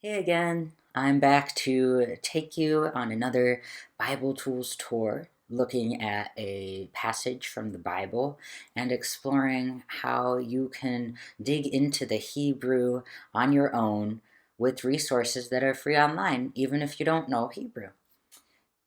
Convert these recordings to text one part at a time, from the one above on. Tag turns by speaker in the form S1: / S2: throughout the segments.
S1: Hey again, I'm back to take you on another Bible Tools tour, looking at a passage from the Bible and exploring how you can dig into the Hebrew on your own with resources that are free online, even if you don't know Hebrew.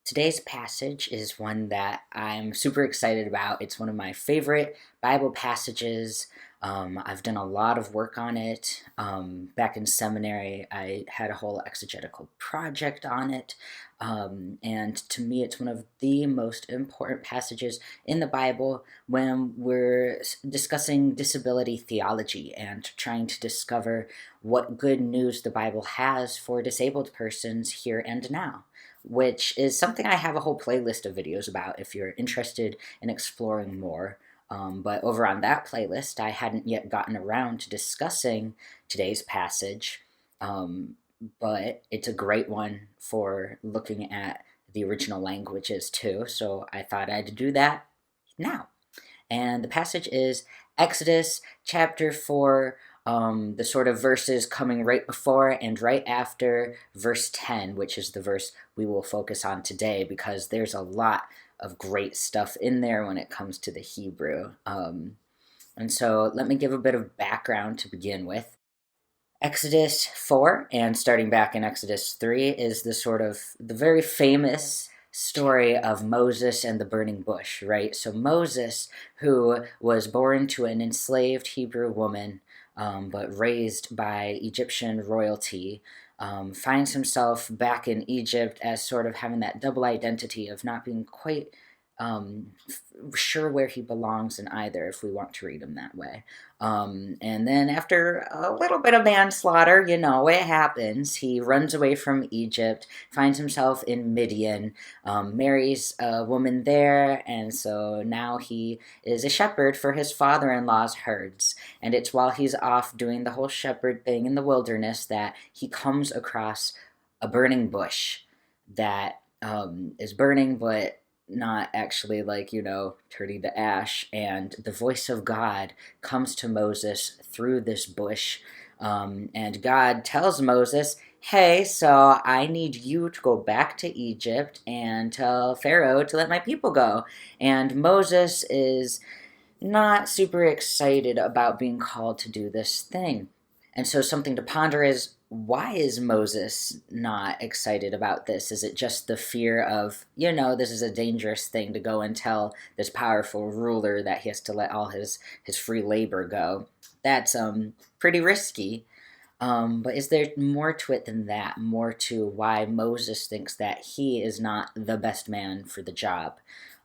S1: Today's passage is one that I'm super excited about. It's one of my favorite Bible passages. I've done a lot of work on it. Back in seminary, I had a whole exegetical project on it. And to me, it's one of the most important passages in the Bible when we're discussing disability theology and trying to discover what good news the Bible has for disabled persons here and now, which is something I have a whole playlist of videos about if you're interested in exploring more. But over on that playlist, I hadn't yet gotten around to discussing today's passage, um, but it's a great one for looking at the original languages too, so I thought I'd do that now. And the passage is Exodus chapter 4, the sort of verses coming right before and right after verse 10, which is the verse we will focus on today because there's a lot of great stuff in there when it comes to the Hebrew. And so let me give a bit of background to begin with. Exodus 4 and starting back in Exodus 3 is the very famous story of Moses and the burning bush, right? So Moses, who was born to an enslaved Hebrew woman, but raised by Egyptian royalty, finds himself back in Egypt as sort of having that double identity of not being quite um, sure where he belongs in either, if we want to read him that way. And then after a little bit of manslaughter, it happens. He runs away from Egypt, finds himself in Midian, marries a woman there, and so now he is a shepherd for his father-in-law's herds. And it's while he's off doing the whole shepherd thing in the wilderness that he comes across a burning bush that is burning, but not actually turning to ash, and the voice of God comes to Moses through this bush, and God tells Moses, hey, so I need you to go back to Egypt and tell Pharaoh to let my people go. And Moses is not super excited about being called to do this thing. And so something to ponder is, why is Moses not excited about this? Is it just the fear of, this is a dangerous thing to go and tell this powerful ruler that he has to let all his free labor go? That's pretty risky. But is there more to it than that? More to why Moses thinks that he is not the best man for the job?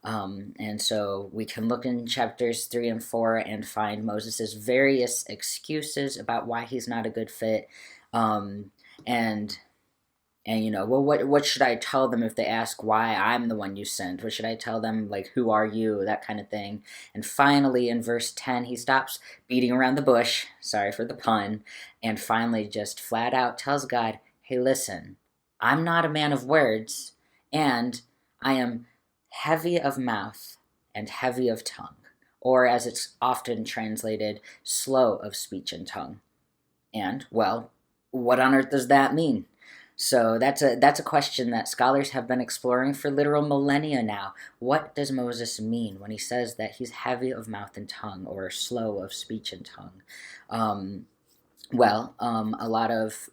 S1: And so we can look in chapters 3 and 4 and find Moses' various excuses about why he's not a good fit. Um, and well, what should I tell them if they ask why I'm the one you sent? What should I tell them, like, who are you, that kind of thing? And finally, in verse 10, he stops beating around the bush, sorry for the pun, and finally just flat out tells God, hey, listen, I'm not a man of words, and I am heavy of mouth and heavy of tongue, or as it's often translated, slow of speech and tongue. And, well, what on earth does that mean? So that's a question that scholars have been exploring for literal millennia now. What does Moses mean when he says that he's heavy of mouth and tongue, or slow of speech and tongue? A lot of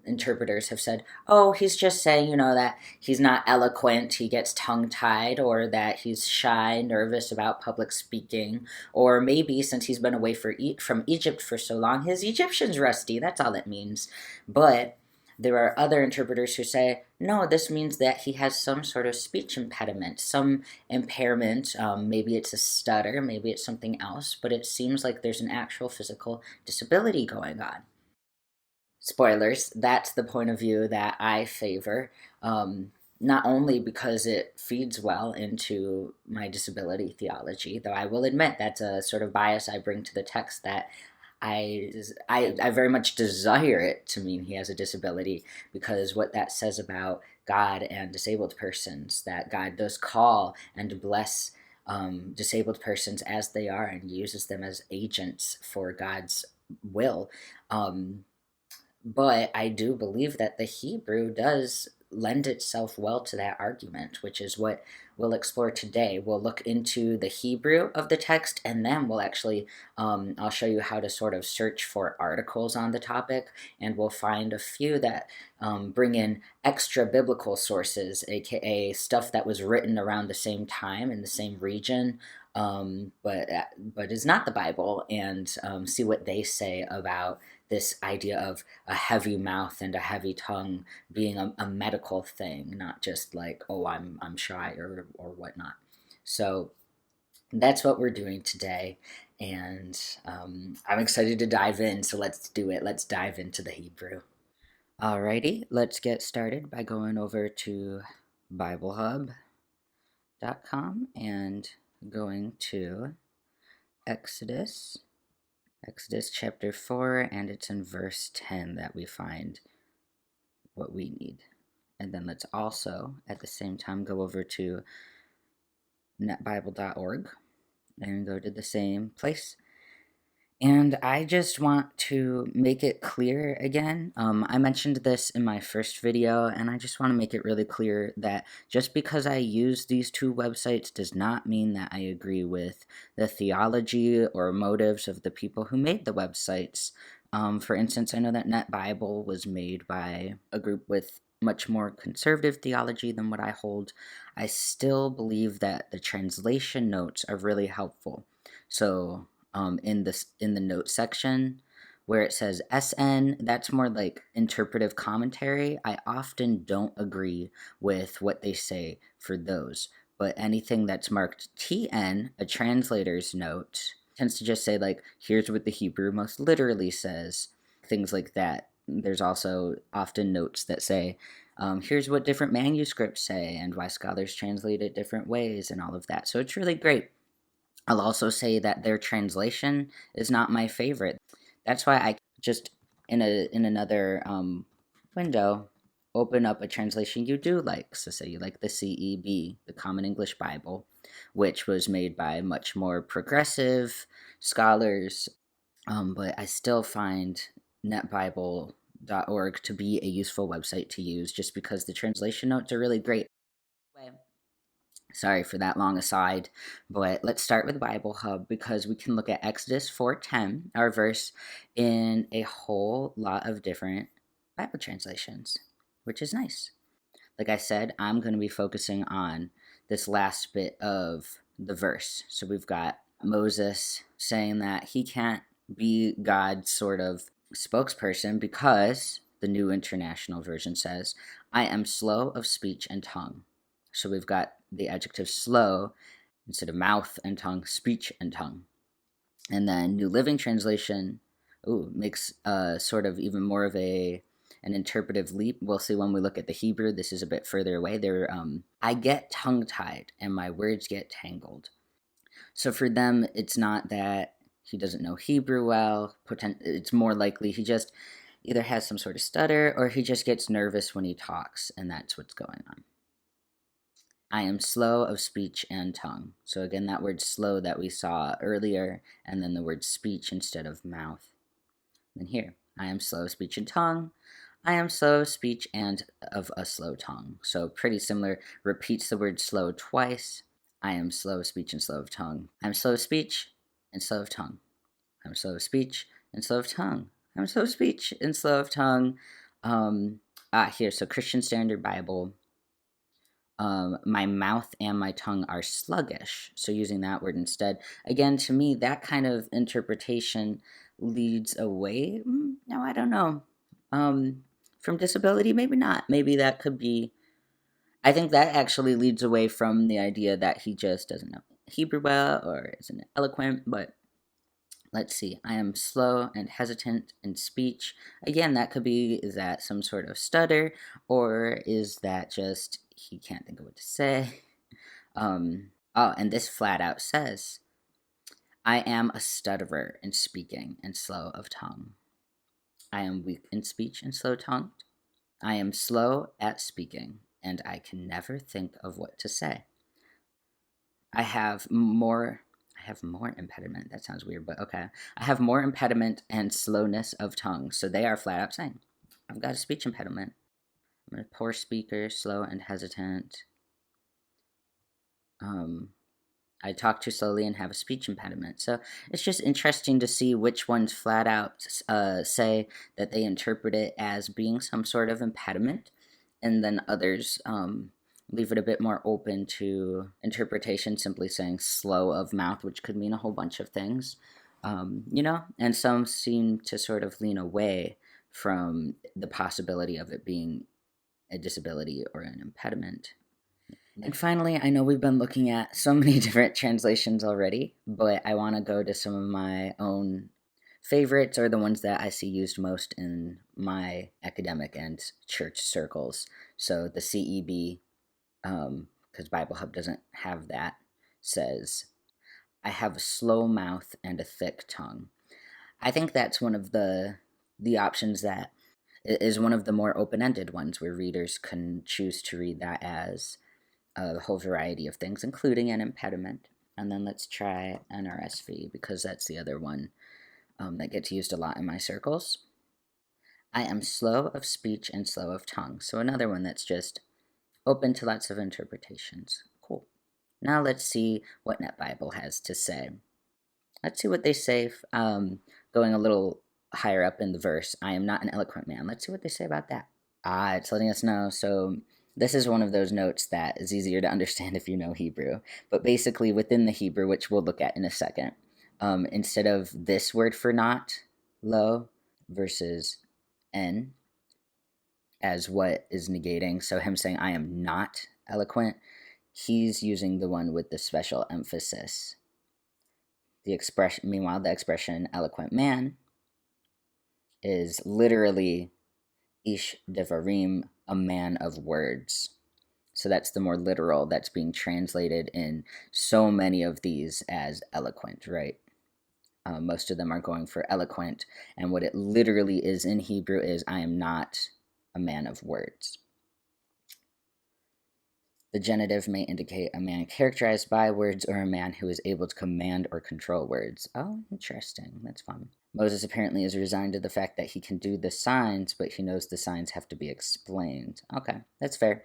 S1: interpreters have said, oh, he's just saying, that he's not eloquent, he gets tongue-tied, or that he's shy, nervous about public speaking, or maybe since he's been away from Egypt for so long, his Egyptian's rusty. That's all it means. But there are other interpreters who say, no, this means that he has some sort of speech impediment, some impairment. Maybe it's a stutter, maybe it's something else, but it seems like there's an actual physical disability going on. Spoilers, that's the point of view that I favor. Not only because it feeds well into my disability theology, though I will admit that's a sort of bias I bring to the text, that I very much desire it to mean he has a disability, because what that says about God and disabled persons, that God does call and bless disabled persons as they are and uses them as agents for God's will. But I do believe that the Hebrew does lend itself well to that argument, which is what we'll explore today. We'll look into the Hebrew of the text, and then we'll actually, I'll show you how to sort of search for articles on the topic, and we'll find a few that bring in extra biblical sources, aka stuff that was written around the same time in the same region, but is not the Bible, and see what they say about this idea of a heavy mouth and a heavy tongue being a medical thing, not just like, oh, I'm shy or whatnot. So that's what we're doing today, and I'm excited to dive in. So let's do it. Let's dive into the Hebrew. Alrighty, let's get started by going over to BibleHub.com and going to Exodus chapter 4, and it's in verse 10 that we find what we need. And then let's also, at the same time, go over to netbible.org and go to the same place. And I just want to make it clear again. I mentioned this in my first video, and I just want to make it really clear that just because I use these two websites does not mean that I agree with the theology or motives of the people who made the websites. For instance, I know that Netbible was made by a group with much more conservative theology than what I hold. I still believe that the translation notes are really helpful. So in the notes section where it says SN, that's more like interpretive commentary. I often don't agree with what they say for those, but anything that's marked TN, a translator's note, tends to just say like, here's what the Hebrew most literally says, things like that. There's also often notes that say, here's what different manuscripts say and why scholars translate it different ways and all of that. So it's really great. I'll also say that their translation is not my favorite. That's why I just in another window open up a translation you do like. So say you like the CEB, the Common English Bible, which was made by much more progressive scholars. But I still find netbible.org to be a useful website to use just because the translation notes are really great. Sorry for that long aside, but let's start with Bible Hub because we can look at Exodus 4:10, our verse, in a whole lot of different Bible translations, which is nice. Like I said, I'm going to be focusing on this last bit of the verse. So we've got Moses saying that he can't be God's sort of spokesperson because the New International Version says, I am slow of speech and tongue. So we've got the adjective slow instead of mouth and tongue, speech and tongue. And then New Living Translation makes sort of even more of an interpretive leap. We'll see when we look at the Hebrew. This is a bit further away. I get tongue-tied and my words get tangled. So for them, it's not that he doesn't know Hebrew well. It's more likely he just either has some sort of stutter or he just gets nervous when he talks, and that's what's going on. I am slow of speech and tongue. So again, that word slow that we saw earlier, and then the word speech instead of mouth. And here, I am slow of speech and tongue. I am slow of speech and of a slow tongue. So pretty similar, repeats the word slow twice. I am slow of speech and slow of tongue. I'm slow of speech and slow of tongue. I'm slow of speech and slow of tongue. I'm slow of speech and slow of tongue. Here, so Christian Standard Bible. My mouth and my tongue are sluggish. So using that word instead. Again, to me, that kind of interpretation leads away. No, I don't know. From disability, maybe not. Maybe that could be. I think that actually leads away from the idea that he just doesn't know Hebrew well or isn't eloquent. But let's see. I am slow and hesitant in speech. Again, that could be, is that some sort of stutter, or is that just he can't think of what to say? And this flat out says, I am a stutterer in speaking and slow of tongue. I am weak in speech and slow tongued. I am slow at speaking, and I can never think of what to say. I have more impediment. That sounds weird, but okay. I have more impediment and slowness of tongue. So they are flat out saying, I've got a speech impediment. I'm a poor speaker, slow and hesitant. I talk too slowly and have a speech impediment. So it's just interesting to see which ones flat out say that they interpret it as being some sort of impediment, and then others leave it a bit more open to interpretation, simply saying slow of mouth, which could mean a whole bunch of things, and some seem to sort of lean away from the possibility of it being a disability or an impediment. And finally, I know we've been looking at so many different translations already, but I want to go to some of my own favorites, or the ones that I see used most in my academic and church circles. So the CEB, because Bible Hub doesn't have that, says, I have a slow mouth and a thick tongue. I think that's one of the options that is one of the more open-ended ones, where readers can choose to read that as a whole variety of things, including an impediment. And then let's try NRSV, because that's the other one that gets used a lot in my circles. I am slow of speech and slow of tongue. So another one that's just open to lots of interpretations. Cool. Now let's see what Netbible has to say. Let's see what they say, going a little higher up in the verse. I am not an eloquent man. Let's see what they say about that. It's letting us know. So this is one of those notes that is easier to understand if you know Hebrew. But basically, within the Hebrew, which we'll look at in a second, instead of this word for not, lo, versus en, as what is negating, so him saying, I am not eloquent, he's using the one with the special emphasis. Meanwhile, the expression eloquent man is literally ish devarim, a man of words. So that's the more literal that's being translated in so many of these as eloquent, right? Most of them are going for eloquent, and what it literally is in Hebrew is, I am not a man of words. The genitive may indicate a man characterized by words, or a man who is able to command or control words. Oh, interesting. That's fun. Moses apparently is resigned to the fact that he can do the signs, but he knows the signs have to be explained. Okay, that's fair.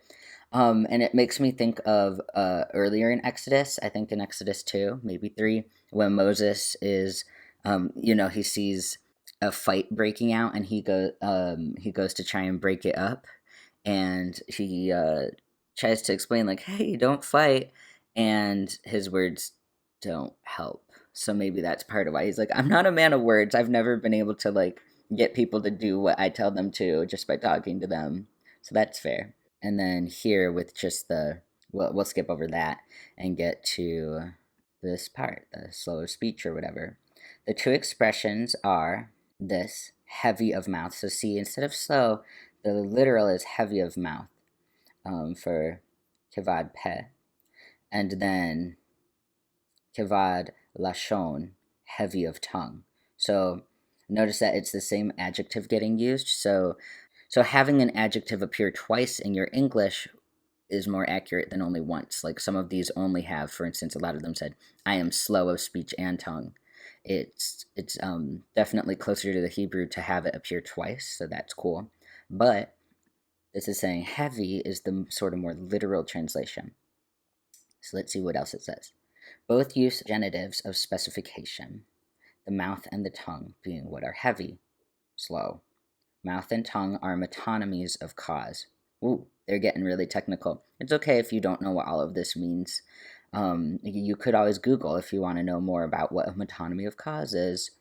S1: And it makes me think of earlier in Exodus, I think in Exodus 2, maybe 3, when Moses is, he sees a fight breaking out, and he goes to try and break it up, and he tries to explain, like, hey, don't fight, and his words don't help. So maybe that's part of why he's like, I'm not a man of words. I've never been able to, like, get people to do what I tell them to just by talking to them. So that's fair. And then here with just we'll skip over that and get to this part, the slow of speech or whatever. The two expressions are this, heavy of mouth. So see, instead of slow, the literal is heavy of mouth, for Kavadh peh. And then Kavadh lashon, heavy of tongue. So notice that it's the same adjective getting used. So having an adjective appear twice in your English is more accurate than only once. Like some of these only have, for instance, a lot of them said, I am slow of speech and tongue. It's definitely closer to the Hebrew to have it appear twice, so that's cool. But this is saying heavy is the sort of more literal translation. So let's see what else it says. Both use genitives of specification, the mouth and the tongue being what are heavy, slow. Mouth and tongue are metonymies of cause. Ooh, they're getting really technical. It's okay if you don't know what all of this means. You could always Google if you want to know more about what a metonymy of cause is,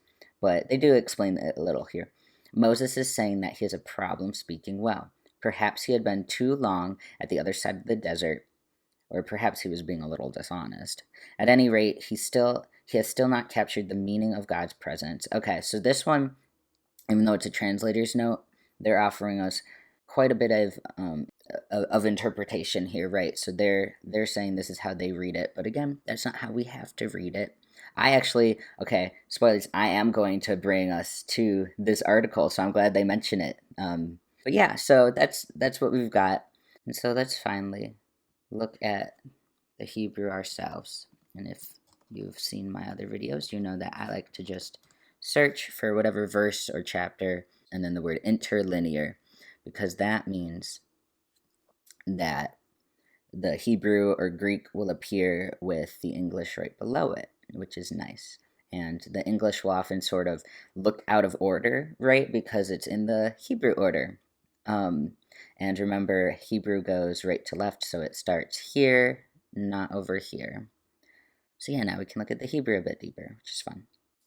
S1: but they do explain it a little here. Moses is saying that he has a problem speaking well. Perhaps he had been too long at the other side of the desert, or perhaps he was being a little dishonest. At any rate, he has still not captured the meaning of God's presence. Okay, so this one, even though it's a translator's note, they're offering us quite a bit of interpretation here, right? So they're saying this is how they read it, but again, that's not how we have to read it. Spoilers, I am going to bring us to this article, so I'm glad they mention it. But yeah, so that's what we've got. And so let's finally look at the Hebrew ourselves. And if you've seen my other videos, you know that I like to just search for whatever verse or chapter and then the word interlinear. because that means that the Hebrew or Greek will appear with the English right below it, which is nice. And the English will often sort of look out of order, right? Because it's in the Hebrew order. And remember, Hebrew goes right to left, so it starts here, not over here. So yeah, now we can look at the Hebrew a bit deeper, which is fun.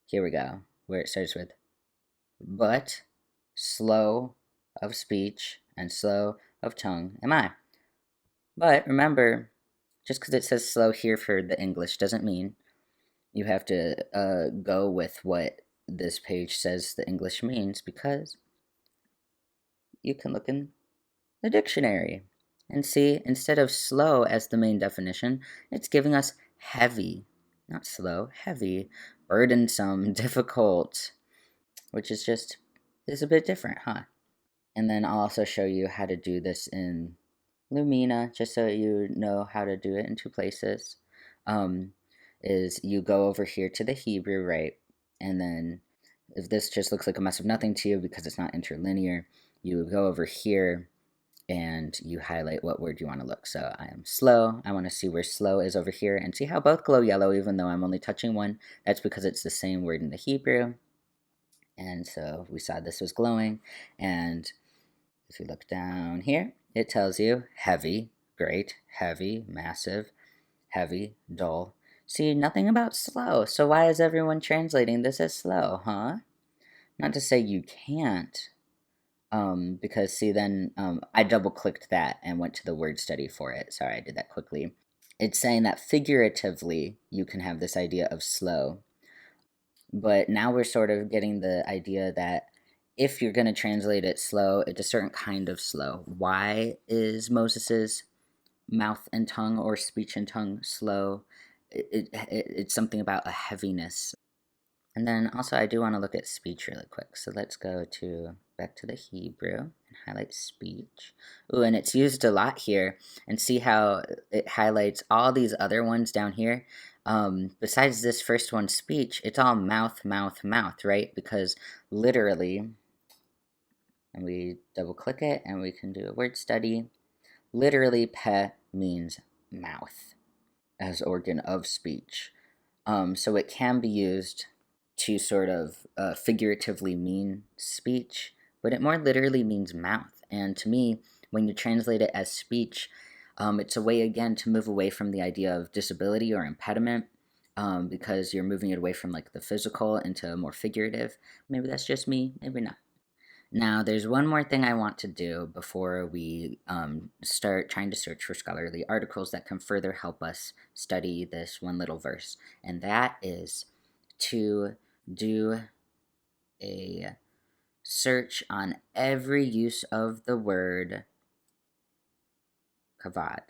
S1: Here we go, where it starts with but slow of speech and slow of tongue am I. But remember, just because it says slow here for the English doesn't mean you have to go with what this page says the English means, because you can look in the dictionary and see, instead of slow as the main definition, it's giving us heavy. Not slow, heavy, burdensome, difficult, which is a bit different, huh? And then I'll also show you how to do this in Lumina, just so you know how to do it in two places. Is you go over here to the Hebrew, right? And then if this just looks like a mess of nothing to you because it's not interlinear, you go over here and you highlight what word you want to look. So I am slow. I want to see where slow is over here and see how both glow yellow even though I'm only touching one. That's because it's the same word in the Hebrew. And so we saw this was glowing. And if you look down here, it tells you heavy, great, heavy, massive, heavy, dull. See, nothing about slow. So why is everyone translating this as slow, huh? Not to say you can't, because see, then I double clicked that and went to the word study for it. Sorry, I did that quickly. It's saying that figuratively you can have this idea of slow, but now we're sort of getting the idea that if you're going to translate it slow, it's a certain kind of slow. Why is Moses's mouth and tongue or speech and tongue slow? It's something about a heaviness. And then also I do want to look at speech really quick. So let's go back to the Hebrew and highlight speech. Ooh, and it's used a lot here. And see how it highlights all these other ones down here. Besides this first one, speech, it's all mouth, mouth, mouth, right? Because literally, and we double click it and we can do a word study. Literally, pe means mouth as organ of speech. So it can be used to sort of figuratively mean speech, but it more literally means mouth. And to me, when you translate it as speech, it's a way again to move away from the idea of disability or impediment, because you're moving it away from like the physical into more figurative. Maybe that's just me, maybe not. Now, there's one more thing I want to do before we start trying to search for scholarly articles that can further help us study this one little verse, and that is to do a search on every use of the word kavod.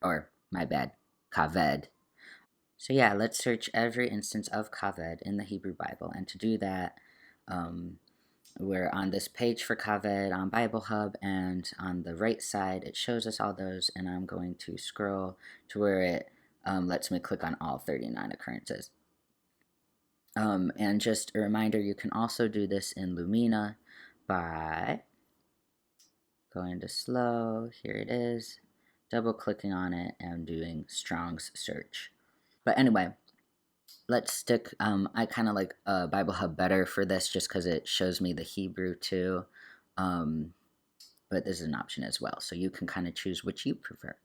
S1: Or, my bad, kaved. So yeah, let's search every instance of kaved in the Hebrew Bible, and to do that, we're on this page for Kavadh on Bible Hub, and on the right side it shows us all those, and I'm going to scroll to where it lets me click on all 39 occurrences. And just a reminder, you can also do this in Lumina by going to slow, here it is, double clicking on it and doing Strong's search. But anyway, let's stick, I kind of like Bible Hub better for this just because it shows me the Hebrew too. But this is an option as well, so you can kind of choose which you prefer.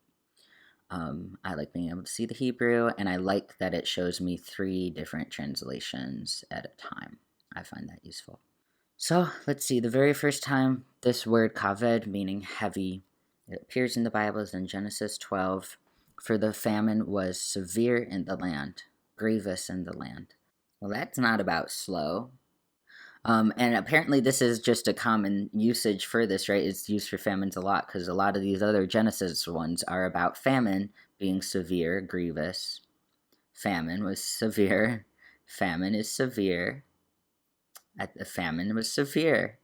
S1: I like being able to see the Hebrew, and I like that it shows me 3 different translations at a time. I find that useful. So let's see, the very first time this word kaved, meaning heavy, it appears in the Bible is in Genesis 12. For the famine was severe in the land, grievous in the land. Well, that's not about slow. And apparently this is just a common usage for this, right? It's used for famines a lot, because a lot of these other Genesis ones are about famine being severe, grievous. Famine was severe. Famine is severe. The famine was severe.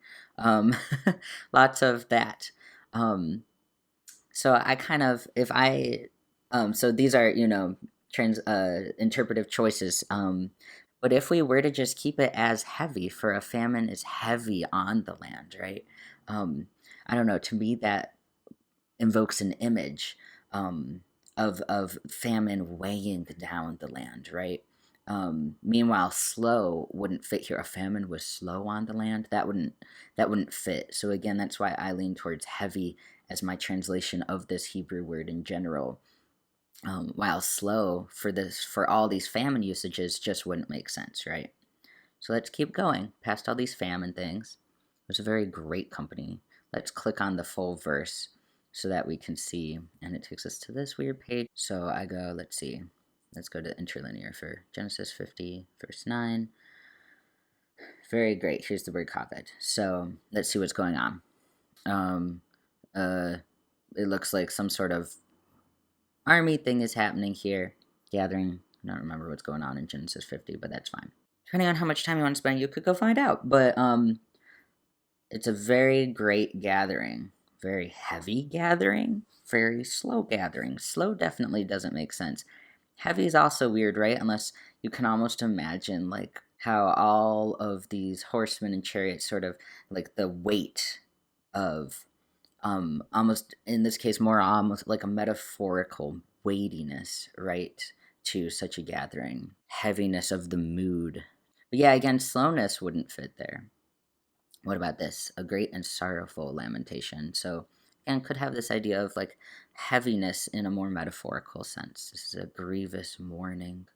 S1: Lots of that. So I kind of, if I, so these are, interpretive choices. But if we were to just keep it as heavy, for a famine is heavy on the land, right? Um, I don't know. To me, that invokes an image um, of famine weighing down the land, right? Meanwhile, slow wouldn't fit here. A famine was slow on the land. That wouldn't fit. So again, that's why I lean towards heavy as my translation of this Hebrew word in general. While slow for all these famine usages just wouldn't make sense, right? So let's keep going past all these famine things. It was a very great company. Let's click on the full verse so that we can see, and it takes us to this weird page. So I go, let's see, let's go to Interlinear for Genesis 50, verse 9. Very great. Here's the word Kavadh. So let's see what's going on. Um, it looks like some sort of army thing is happening here, gathering. I don't remember what's going on in Genesis 50, but that's fine. Depending on how much time you want to spend, you could go find out. But it's a very great gathering, very heavy gathering, very slow gathering. Slow definitely doesn't make sense. Heavy is also weird, right? Unless you can almost imagine like how all of these horsemen and chariots sort of like the weight of almost in this case more almost like a metaphorical weightiness, right, to such a gathering. Heaviness of the mood. But yeah, again, slowness wouldn't fit there. What about this? A great and sorrowful lamentation. So, again, could have this idea of like heaviness in a more metaphorical sense. This is a grievous mourning.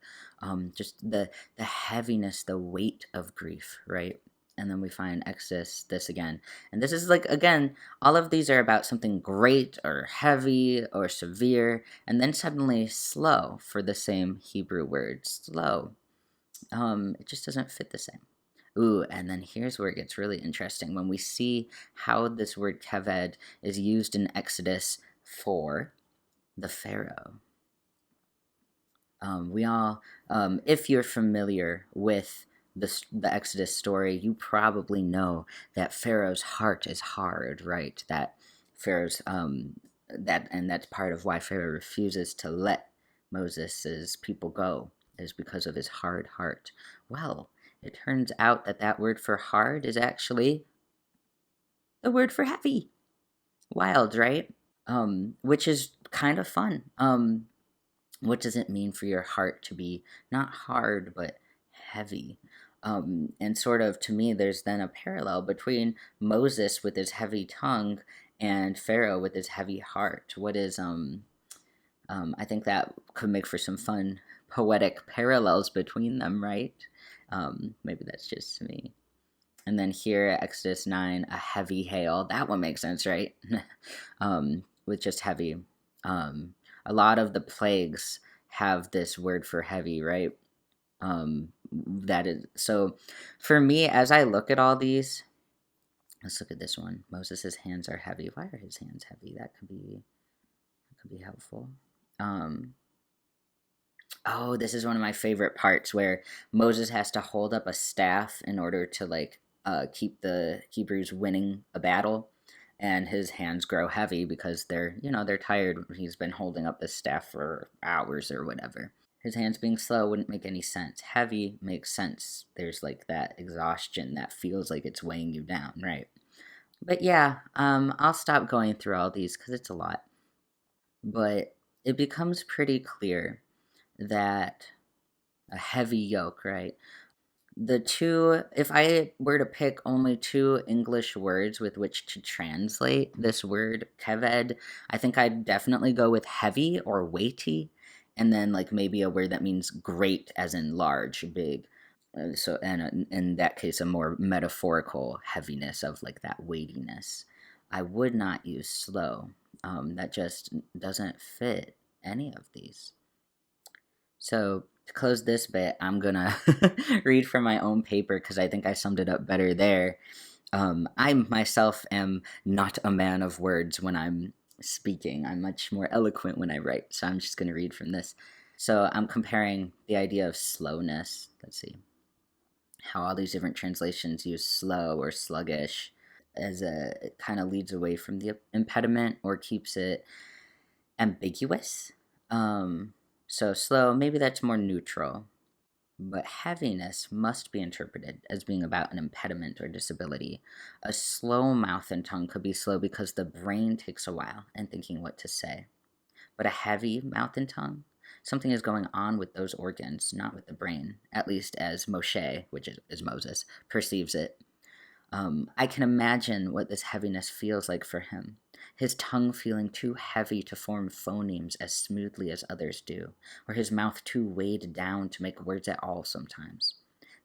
S1: Just the heaviness, the weight of grief, right? And then we find Exodus, this again. And this is like, again, all of these are about something great or heavy or severe, and then suddenly slow for the same Hebrew word, slow. It just doesn't fit the same. Ooh, and then here's where it gets really interesting. When we see how this word kaved is used in Exodus for the Pharaoh. If you're familiar with the Exodus story, you probably know that Pharaoh's heart is hard, right? That Pharaoh's, that's part of why Pharaoh refuses to let Moses' people go, is because of his hard heart. Well, it turns out that that word for hard is actually the word for heavy. Wild, right? Which is kind of fun. What does it mean for your heart to be not hard, but heavy? And sort of, to me, there's then a parallel between Moses with his heavy tongue and Pharaoh with his heavy heart. What is, I think that could make for some fun poetic parallels between them, right? Maybe that's just me. And then here, Exodus 9, a heavy hail. That one makes sense, right? With just heavy. A lot of the plagues have this word for heavy, right? That is so. For me, as I look at all these, let's look at this one. Moses' hands are heavy. Why are his hands heavy? That could be helpful. Oh, this is one of my favorite parts where Moses has to hold up a staff in order to like keep the Hebrews winning a battle, and his hands grow heavy because they're tired. He's been holding up this staff for hours or whatever. His hands being slow wouldn't make any sense. Heavy makes sense. There's like that exhaustion that feels like it's weighing you down, right? But yeah, I'll stop going through all these because it's a lot. But it becomes pretty clear that a heavy yoke, right? If I were to pick only two English words with which to translate this word, kaved, I think I'd definitely go with heavy or weighty, and then like maybe a word that means great, as in large, big. And in that case, a more metaphorical heaviness of like that weightiness. I would not use slow. That just doesn't fit any of these. So to close this bit, I'm gonna read from my own paper because I think I summed it up better there. I myself am not a man of words when I'm speaking. I'm much more eloquent when I write, so I'm just gonna read from this. So I'm comparing the idea of slowness. Let's see how all these different translations use slow or sluggish as it kind of leads away from the impediment or keeps it ambiguous. So slow, maybe that's more neutral. But heaviness must be interpreted as being about an impediment or disability. A slow mouth and tongue could be slow because the brain takes a while in thinking what to say. But a heavy mouth and tongue, something is going on with those organs, not with the brain, at least as Moshe, which is Moses, perceives it. I can imagine what this heaviness feels like for him. His tongue feeling too heavy to form phonemes as smoothly as others do, or his mouth too weighed down to make words at all sometimes.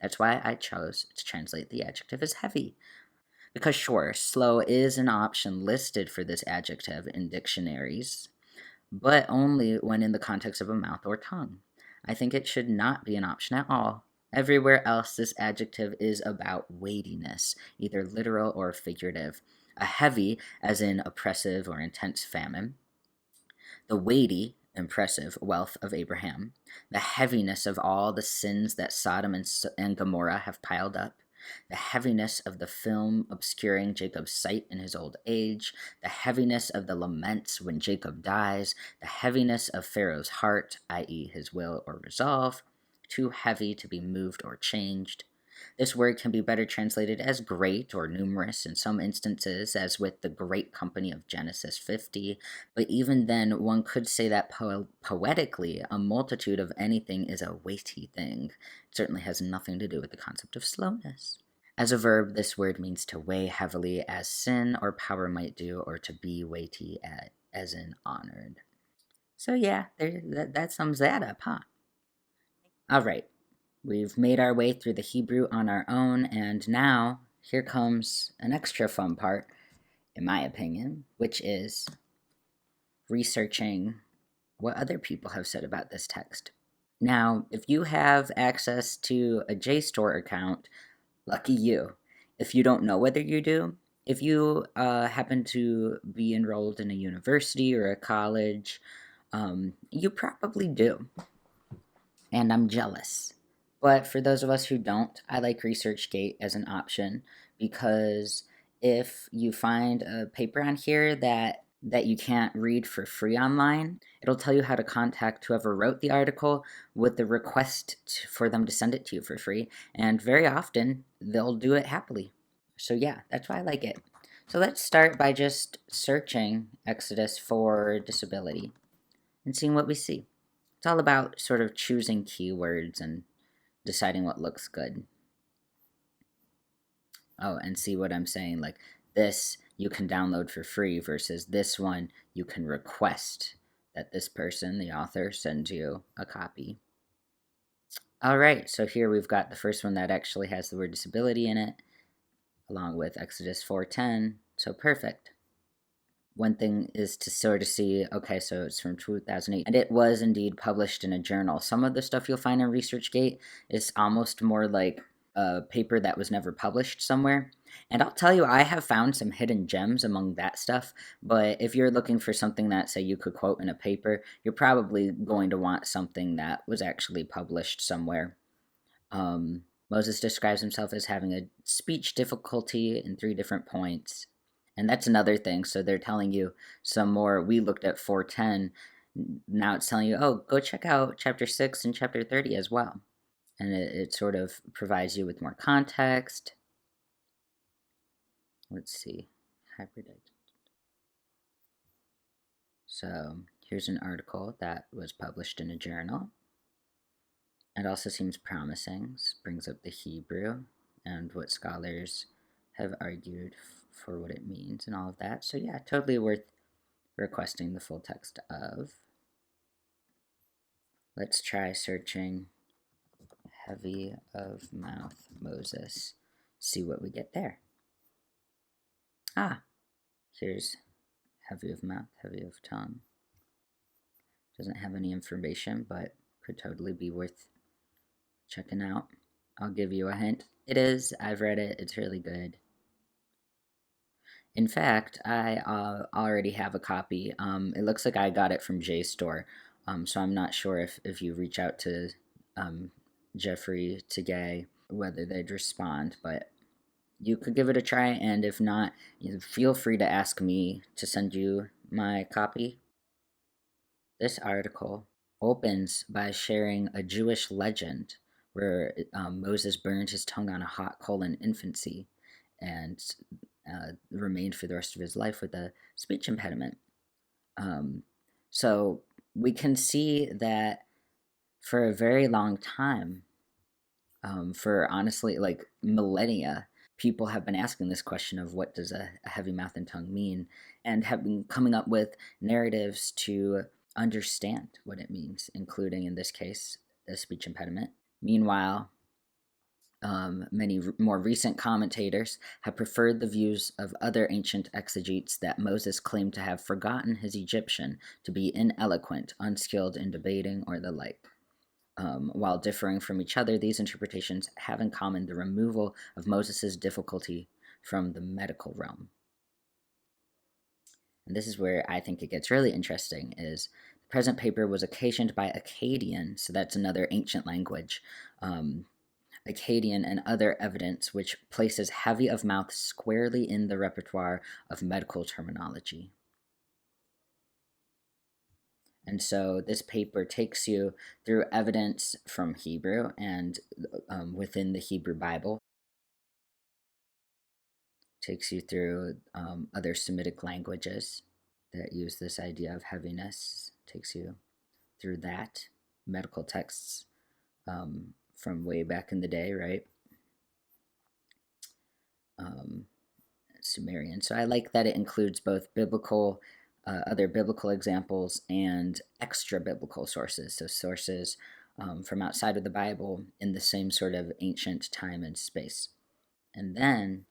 S1: That's why I chose to translate the adjective as heavy. Because, sure, slow is an option listed for this adjective in dictionaries, but only when in the context of a mouth or tongue. I think it should not be an option at all. Everywhere else, this adjective is about weightiness, either literal or figurative. A heavy, as in oppressive or intense famine. The weighty, impressive wealth of Abraham. The heaviness of all the sins that Sodom and Gomorrah have piled up. The heaviness of the film obscuring Jacob's sight in his old age, the heaviness of the laments when Jacob dies, the heaviness of Pharaoh's heart, i.e., his will or resolve, too heavy to be moved or changed. This word can be better translated as great or numerous in some instances, as with the great company of Genesis 50, but even then, one could say that poetically, a multitude of anything is a weighty thing. It certainly has nothing to do with the concept of slowness. As a verb, this word means to weigh heavily, as sin or power might do, or to be weighty, as in honored. So yeah, that sums that up, huh? All right, we've made our way through the Hebrew on our own, and now here comes an extra fun part, in my opinion, which is researching what other people have said about this text. Now, if you have access to a JSTOR account, lucky you. If you don't know whether you do, if you happen to be enrolled in a university or a college, you probably do. And I'm jealous. But for those of us who don't, I like ResearchGate as an option because if you find a paper on here that you can't read for free online, it'll tell you how to contact whoever wrote the article with the request for them to send it to you for free, and very often they'll do it happily. So yeah, that's why I like it. So let's start by just searching Exodus for disability and seeing what we see. It's all about sort of choosing keywords and deciding what looks good. Oh, and see what I'm saying? Like this you can download for free versus this one you can request that this person, the author, sends you a copy. All right, so here we've got the first one that actually has the word disability in it, along with Exodus 4:10. So perfect. One thing is to sort of see, okay, so it's from 2008, and it was indeed published in a journal. Some of the stuff you'll find in ResearchGate is almost more like a paper that was never published somewhere. And I'll tell you, I have found some hidden gems among that stuff, but if you're looking for something that, say, you could quote in a paper, you're probably going to want something that was actually published somewhere. Moses describes himself as having a speech difficulty in 3 different points. And that's another thing. So they're telling you some more. We looked at 4:10. Now it's telling you, oh, go check out chapter 6 and chapter 30 as well. And it sort of provides you with more context. Let's see. Hybrid. So here's an article that was published in a journal. It also seems promising. Brings up the Hebrew and what scholars have argued for what it means and all of that. So yeah, totally worth requesting the full text of. Let's try searching heavy of mouth Moses. See what we get there. Ah, here's heavy of mouth, heavy of tongue. Doesn't have any information, but could totally be worth checking out. I'll give you a hint. It is. I've read it. It's really good. In fact, I already have a copy. It looks like I got it from JSTOR, so I'm not sure if you reach out to Jeffrey Tegay whether they'd respond, but you could give it a try, and if not, feel free to ask me to send you my copy. This article opens by sharing a Jewish legend where Moses burned his tongue on a hot coal in infancy and remained for the rest of his life with a speech impediment. So we can see that for a very long time, for honestly like millennia, people have been asking this question of what does a heavy mouth and tongue mean, and have been coming up with narratives to understand what it means, including in this case a speech impediment. Meanwhile, many more recent commentators have preferred the views of other ancient exegetes that Moses claimed to have forgotten his Egyptian, to be ineloquent, unskilled in debating, or the like. While differing from each other, these interpretations have in common the removal of Moses' difficulty from the medical realm. And this is where I think it gets really interesting, is the present paper was occasioned by Akkadian, so that's another ancient language, Akkadian and other evidence which places heavy of mouth squarely in the repertoire of medical terminology. And so this paper takes you through evidence from Hebrew and within the Hebrew Bible, takes you through other Semitic languages that use this idea of heaviness, takes you through that, medical texts from way back in the day, right? Sumerian. So I like that it includes both biblical, other biblical examples and extra biblical sources. So sources from outside of the Bible in the same sort of ancient time and space. And then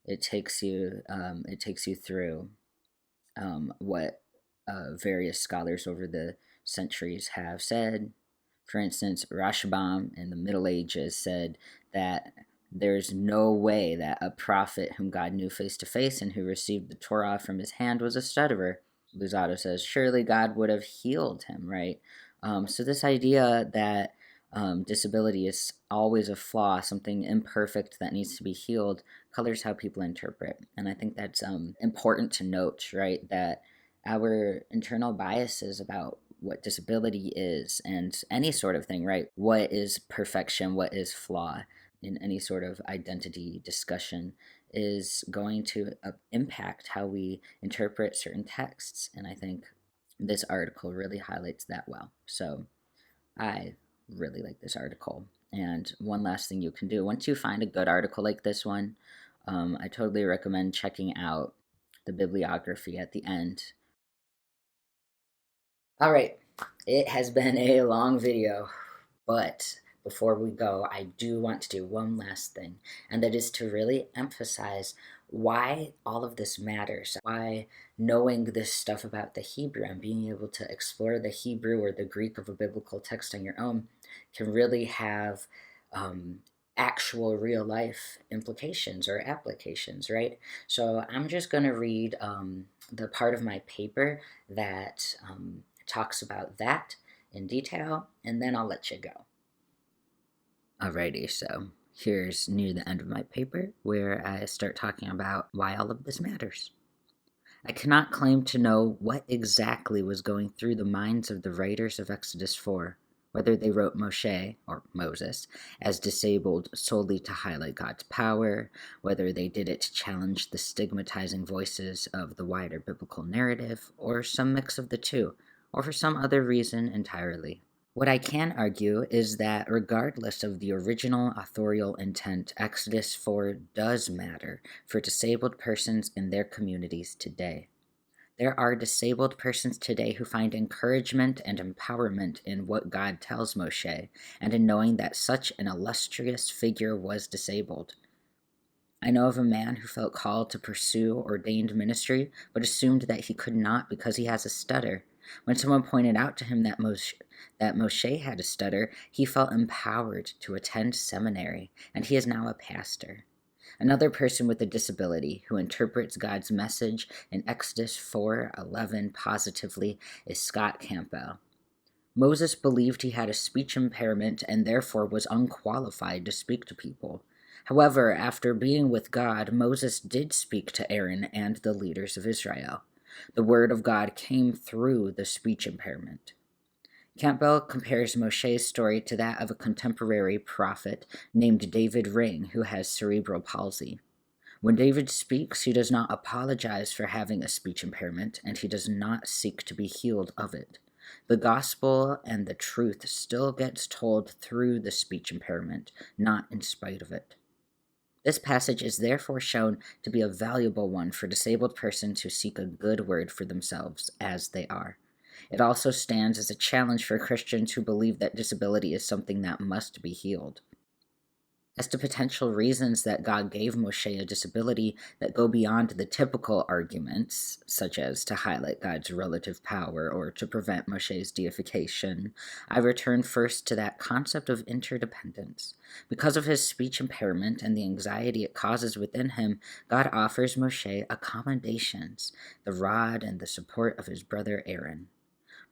S1: it takes you through what various scholars over the centuries have said. For instance, Rashbam in the Middle Ages said that there's no way that a prophet whom God knew face to face and who received the Torah from his hand was a stutterer. Luzzatto says, surely God would have healed him, right? So this idea that disability is always a flaw, something imperfect that needs to be healed, colors how people interpret. And I think that's important to note, right? That our internal biases about what disability is and any sort of thing, right? What is perfection? What is flaw in any sort of identity discussion is going to impact how we interpret certain texts. And I think this article really highlights that well. So I really like this article. And one last thing you can do, once you find a good article like this one, I totally recommend checking out the bibliography at the end. All right, it has been a long video, but before we go, I do want to do one last thing, and that is to really emphasize why all of this matters, why knowing this stuff about the Hebrew and being able to explore the Hebrew or the Greek of a biblical text on your own can really have actual real life implications or applications, right? So I'm just going to read the part of my paper that talks about that in detail, and then I'll let you go. Alrighty, so here's near the end of my paper where I start talking about why all of this matters. I cannot claim to know what exactly was going through the minds of the writers of Exodus 4, whether they wrote Moshe, or Moses, as disabled solely to highlight God's power, whether they did it to challenge the stigmatizing voices of the wider biblical narrative, or some mix of the two, or for some other reason entirely. What I can argue is that regardless of the original authorial intent, Exodus 4 does matter for disabled persons in their communities today. There are disabled persons today who find encouragement and empowerment in what God tells Moshe, and in knowing that such an illustrious figure was disabled. I know of a man who felt called to pursue ordained ministry, but assumed that he could not because he has a stutter. When someone pointed out to him that Moshe had a stutter, he felt empowered to attend seminary, and he is now a pastor. Another person with a disability who interprets God's message in Exodus 4:11 positively is Scott Campbell. Moses believed he had a speech impairment and therefore was unqualified to speak to people. However, after being with God, Moses did speak to Aaron and the leaders of Israel. The word of God came through the speech impairment. Campbell compares Moshe's story to that of a contemporary prophet named David Ring, who has cerebral palsy. When David speaks, he does not apologize for having a speech impairment, and he does not seek to be healed of it. The gospel and the truth still gets told through the speech impairment, not in spite of it. This passage is therefore shown to be a valuable one for disabled persons who seek a good word for themselves as they are. It also stands as a challenge for Christians who believe that disability is something that must be healed. As to potential reasons that God gave Moshe a disability that go beyond the typical arguments, such as to highlight God's relative power or to prevent Moshe's deification, I return first to that concept of interdependence. Because of his speech impairment and the anxiety it causes within him, God offers Moshe accommodations, the rod and the support of his brother Aaron.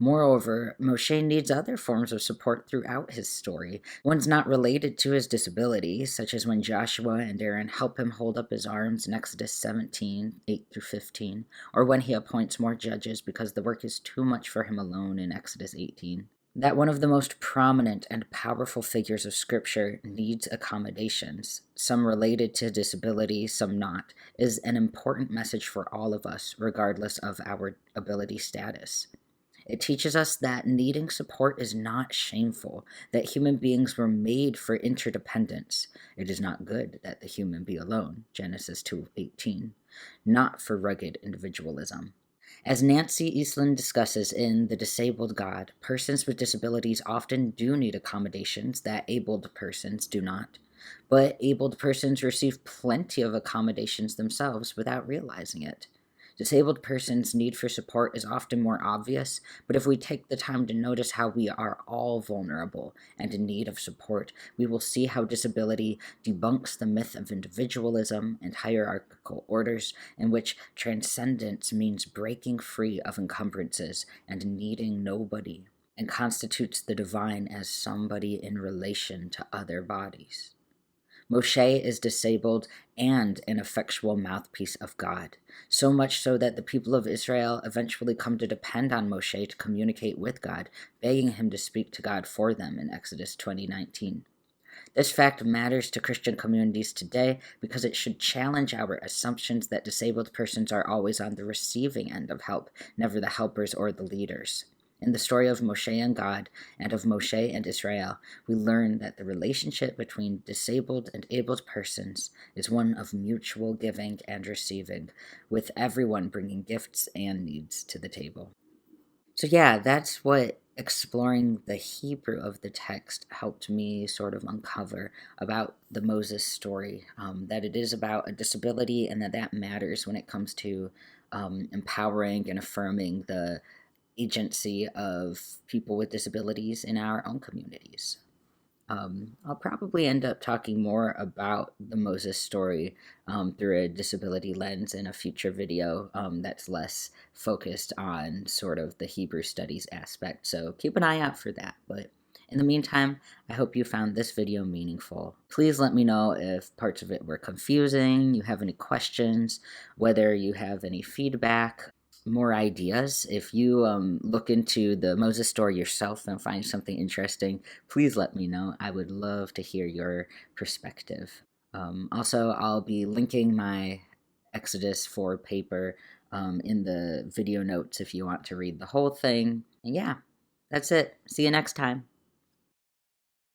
S1: Moreover, Moshe needs other forms of support throughout his story, ones not related to his disability, such as when Joshua and Aaron help him hold up his arms in Exodus 17, 8 through 15, or when he appoints more judges because the work is too much for him alone in Exodus 18. That one of the most prominent and powerful figures of Scripture needs accommodations, some related to disability, some not, is an important message for all of us, regardless of our ability status. It teaches us that needing support is not shameful, that human beings were made for interdependence. It is not good that the human be alone, Genesis 2:18, not for rugged individualism. As Nancy Eastland discusses in The Disabled God, persons with disabilities often do need accommodations that abled persons do not. But abled persons receive plenty of accommodations themselves without realizing it. Disabled persons' need for support is often more obvious, but if we take the time to notice how we are all vulnerable and in need of support, we will see how disability debunks the myth of individualism and hierarchical orders in which transcendence means breaking free of encumbrances and needing nobody, and constitutes the divine as somebody in relation to other bodies. Moshe is disabled and an effectual mouthpiece of God, so much so that the people of Israel eventually come to depend on Moshe to communicate with God, begging him to speak to God for them in Exodus 20:19. This fact matters to Christian communities today because it should challenge our assumptions that disabled persons are always on the receiving end of help, never the helpers or the leaders. In the story of Moshe and God, and of Moshe and Israel, we learn that the relationship between disabled and abled persons is one of mutual giving and receiving, with everyone bringing gifts and needs to the table. So, yeah, that's what exploring the Hebrew of the text helped me sort of uncover about the Moses story, that it is about a disability and that matters when it comes to empowering and affirming the agency of people with disabilities in our own communities. I'll probably end up talking more about the Moses story through a disability lens in a future video that's less focused on sort of the Hebrew studies aspect, so keep an eye out for that. But in the meantime, I hope you found this video meaningful. Please let me know if parts of it were confusing, you have any questions, whether you have any feedback, more ideas. If you look into the Moses story yourself and find something interesting, please let me know. I would love to hear your perspective. Also, I'll be linking my Exodus 4 paper in the video notes if you want to read the whole thing. And yeah, that's it. See you next time.